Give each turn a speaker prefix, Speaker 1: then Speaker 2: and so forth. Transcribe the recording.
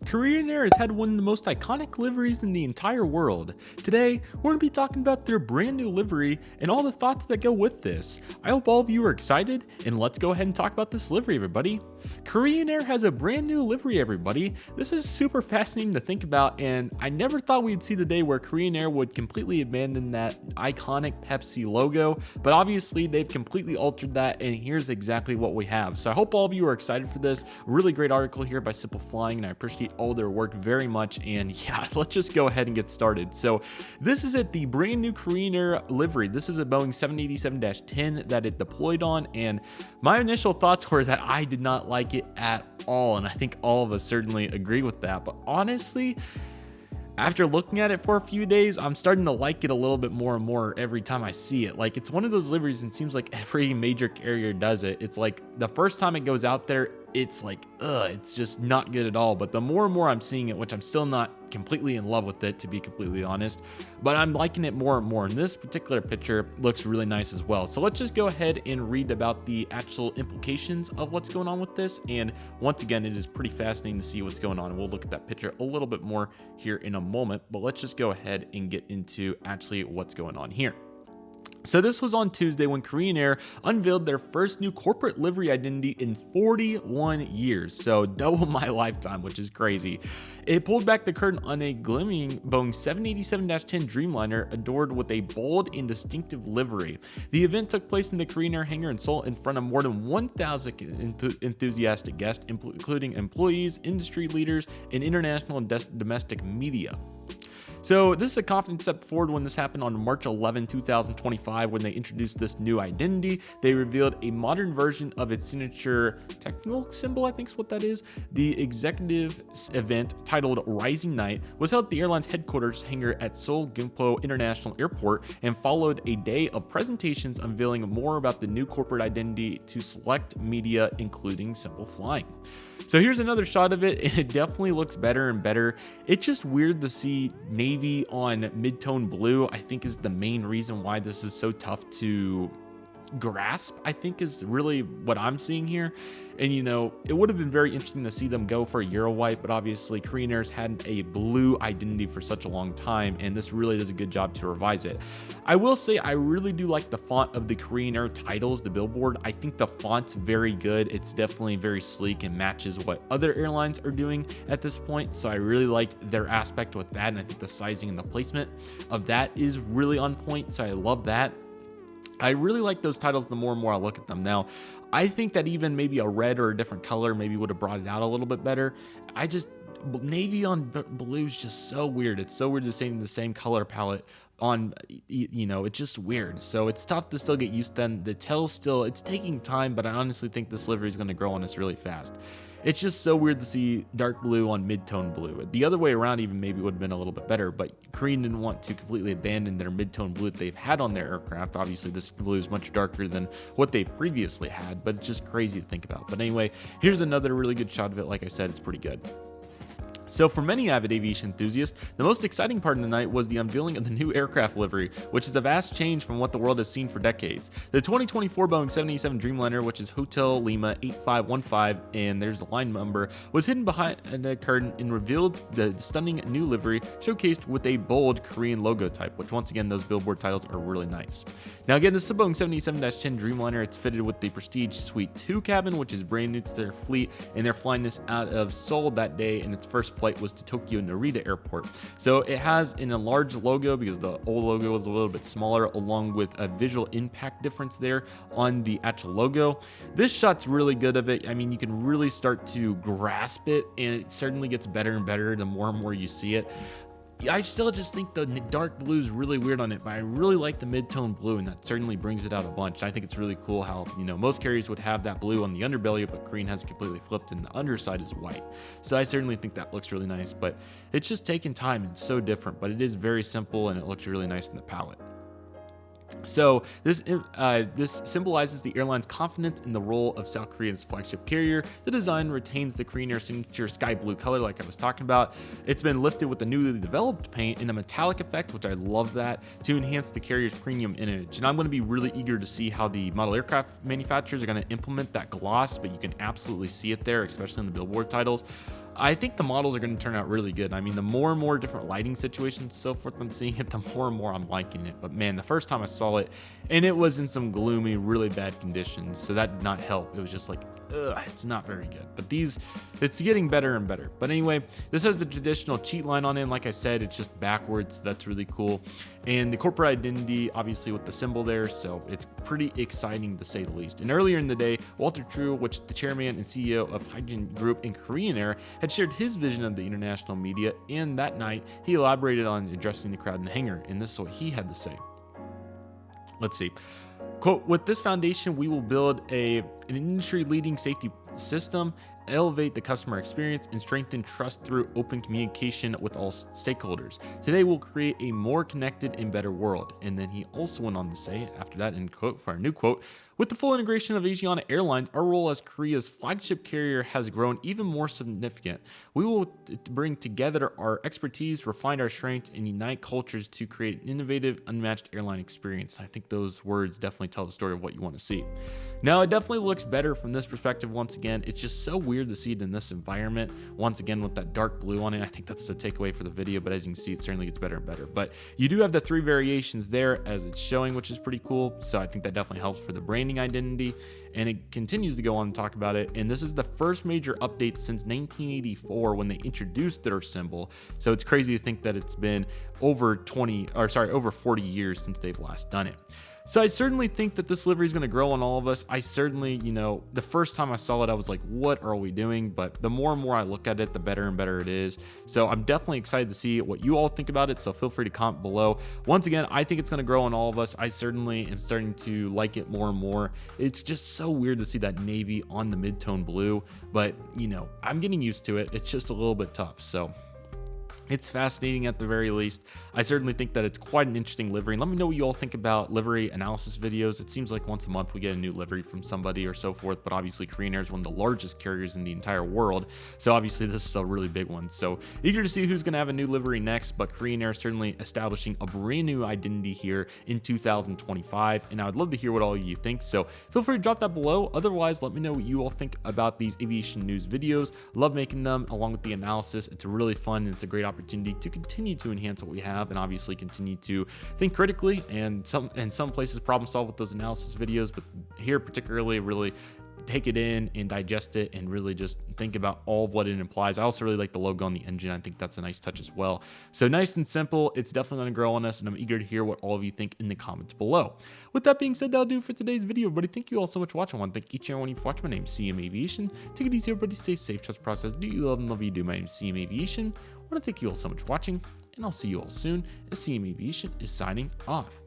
Speaker 1: Korean Air has had one of the most iconic liveries in the entire world. Today, we're going to be talking about their brand new livery and all the thoughts that go with this. I hope all of you are excited, and let's go ahead and talk about this livery, everybody. Korean Air has a brand new livery, everybody. This is super fascinating to think about, and I never thought we'd see the day where Korean Air would completely abandon that iconic Pepsi logo, but obviously they've completely altered that, and here's exactly what we have. So I hope all of you are excited for this. Really great article here by Simple Flying, and I appreciate all their work very much. And yeah, let's just go ahead and get started. So this is the brand new Korean Air livery. This is a Boeing 787-10 that it deployed on, and my initial thoughts were that I did not like it at all, and I think all of us certainly agree with that. But honestly, after looking at it for a few days, I'm starting to like it a little bit more and more every time I see it. Like, it's one of those liveries, and it seems like every major carrier does it. It's like the first time it goes out there, it's like, it's just not good at all. But the more and more I'm seeing it, which I'm still not completely in love with it, to be completely honest, but I'm liking it more and more. And this particular picture looks really nice as well. So let's just go ahead and read about the actual implications of what's going on with this. And once again, it is pretty fascinating to see what's going on. And we'll look at that picture a little bit more here in a moment, but let's just go ahead and get into actually what's going on here. So this was on Tuesday when Korean Air unveiled their first new corporate livery identity in 41 years, so double my lifetime, which is crazy. It pulled back the curtain on a glimmering Boeing 787-10 Dreamliner adorned with a bold and distinctive livery. The event took place in the Korean Air hangar in Seoul in front of more than 1,000 enthusiastic guests, including employees, industry leaders, and international and domestic media. So this is a confident step forward when this happened on March 11, 2025, when they introduced this new identity. They revealed a modern version of its signature technical symbol, I think is what that is. The executive event, titled Rising Night, was held at the airline's headquarters hangar at Seoul Gimpo International Airport and followed a day of presentations unveiling more about the new corporate identity to select media, including Simple Flying. So here's another shot of it, and it definitely looks better and better. It's just weird to see navy on mid-tone blue. I think is the main reason why this is so tough to grasp, I think, is really what I'm seeing here. And you know, it would have been very interesting to see them go for a Euro white, but obviously Korean Air's had a blue identity for such a long time, and this really does a good job to revise it. I will say I really do like the font of the Korean Air titles, the billboard. I think the font's very good. It's definitely very sleek and matches what other airlines are doing at this point. So I really like their aspect with that, and I think the sizing and the placement of that is really on point. So I love that. I really like those titles the more and more I look at them. Now, I think that even maybe a red or a different color maybe would have brought it out a little bit better. Navy on blue is just so weird. It's so weird to see the same color palette on, you know, it's just weird. So it's tough to still get used to them. The tail's still, it's taking time, but I honestly think this livery is going to grow on us really fast. It's just so weird to see dark blue on mid-tone blue. The other way around even maybe would have been a little bit better, but Korean didn't want to completely abandon their mid-tone blue that they've had on their aircraft. Obviously, this blue is much darker than what they've previously had, but it's just crazy to think about. But anyway, here's another really good shot of it. Like I said, it's pretty good. So for many avid aviation enthusiasts, the most exciting part of the night was the unveiling of the new aircraft livery, which is a vast change from what the world has seen for decades. The 2024 Boeing 787 Dreamliner, which is Hotel Lima 8515, and there's the line number, was hidden behind the curtain and revealed the stunning new livery, showcased with a bold Korean logo type, which once again, those billboard titles are really nice. Now again, this is a Boeing 787-10 Dreamliner. It's fitted with the Prestige Suite 2 cabin, which is brand new to their fleet, and they're flying this out of Seoul that day, and its first flight was to Tokyo Narita Airport. So it has an enlarged logo because the old logo was a little bit smaller, along with a visual impact difference there on the actual logo. This shot's really good of it. I mean, you can really start to grasp it, and it certainly gets better and better the more and more you see it. I still just think the dark blue is really weird on it, but I really like the mid-tone blue, and that certainly brings it out a bunch. I think it's really cool how, you know, most carriers would have that blue on the underbelly, but Korean has it completely flipped and the underside is white. So I certainly think that looks really nice, but it's just taking time and it's so different, but it is very simple and it looks really nice in the palette. So this symbolizes the airline's confidence in the role of South Korea's flagship carrier. The design retains the Korean Air signature sky blue color like I was talking about. It's been lifted with the newly developed paint in a metallic effect, which I love that, to enhance the carrier's premium image. And I'm going to be really eager to see how the model aircraft manufacturers are going to implement that gloss, but you can absolutely see it there, especially in the billboard titles. I think the models are going to turn out really good. I mean, the more and more different lighting situations, so forth, I'm seeing it, the more and more I'm liking it. But man, the first time I saw it, and it was in some gloomy, really bad conditions, so that did not help. It was just like, ugh, it's not very good. But it's getting better and better. But anyway, this has the traditional cheat line on it. And like I said, it's just backwards. That's really cool. And the corporate identity, obviously with the symbol there, so it's pretty exciting to say the least. And earlier in the day, Walter True, which the chairman and CEO of Hygiene Group and Korean Air, had shared his vision of the international media, and that night he elaborated on addressing the crowd in the hangar, and this is what he had to say. Let's see. Quote, with this foundation, we will build an industry-leading safety system, elevate the customer experience, and strengthen trust through open communication with all stakeholders. Today, we'll create a more connected and better world. And then he also went on to say, after that, in quote, for our new quote, with the full integration of Asiana Airlines, our role as Korea's flagship carrier has grown even more significant. We will bring together our expertise, refine our strengths, and unite cultures to create an innovative, unmatched airline experience. I think those words definitely tell the story of what you want to see. Now, it definitely looks better from this perspective once again. It's just so weird to see it in this environment, once again with that dark blue on it. I think that's the takeaway for the video, but as you can see, it certainly gets better and better. But you do have the 3 variations there as it's showing, which is pretty cool. So I think that definitely helps for the branding identity, and it continues to go on and talk about it. And this is the first major update since 1984 when they introduced their symbol. So it's crazy to think that it's been over 40 years since they've last done it. So I certainly think that this livery is going to grow on all of us. I certainly, the first time I saw it, I was like, what are we doing? But the more and more I look at it, the better and better it is. So I'm definitely excited to see what you all think about it. So feel free to comment below. Once again, I think it's going to grow on all of us. I certainly am starting to like it more and more. It's just so weird to see that navy on the mid-tone blue, but I'm getting used to it. It's just a little bit tough. So it's fascinating at the very least. I certainly think that it's quite an interesting livery. And let me know what you all think about livery analysis videos. It seems like once a month we get a new livery from somebody or so forth, but obviously Korean Air is one of the largest carriers in the entire world. So obviously this is a really big one. So eager to see who's going to have a new livery next, but Korean Air certainly establishing a brand new identity here in 2025. And I would love to hear what all of you think. So feel free to drop that below. Otherwise, let me know what you all think about these aviation news videos. Love making them along with the analysis. It's really fun and it's a great opportunity to continue to enhance what we have and obviously continue to think critically and in some places problem solve with those analysis videos, but here particularly really take it in and digest it and really just think about all of what it implies. I also really like the logo on the engine. I think that's a nice touch as well. So nice and simple. It's definitely going to grow on us, and I'm eager to hear what all of you think in the comments below. With that being said, that'll do it for today's video. Everybody, thank you all so much for watching. I want to thank each and every one of you for watching. My name's CM Aviation. Take it easy, everybody. Stay safe. Trust the process. Do you love and love you do. My name's CM Aviation. I want to thank you all so much for watching, and I'll see you all soon as CM Aviation is signing off.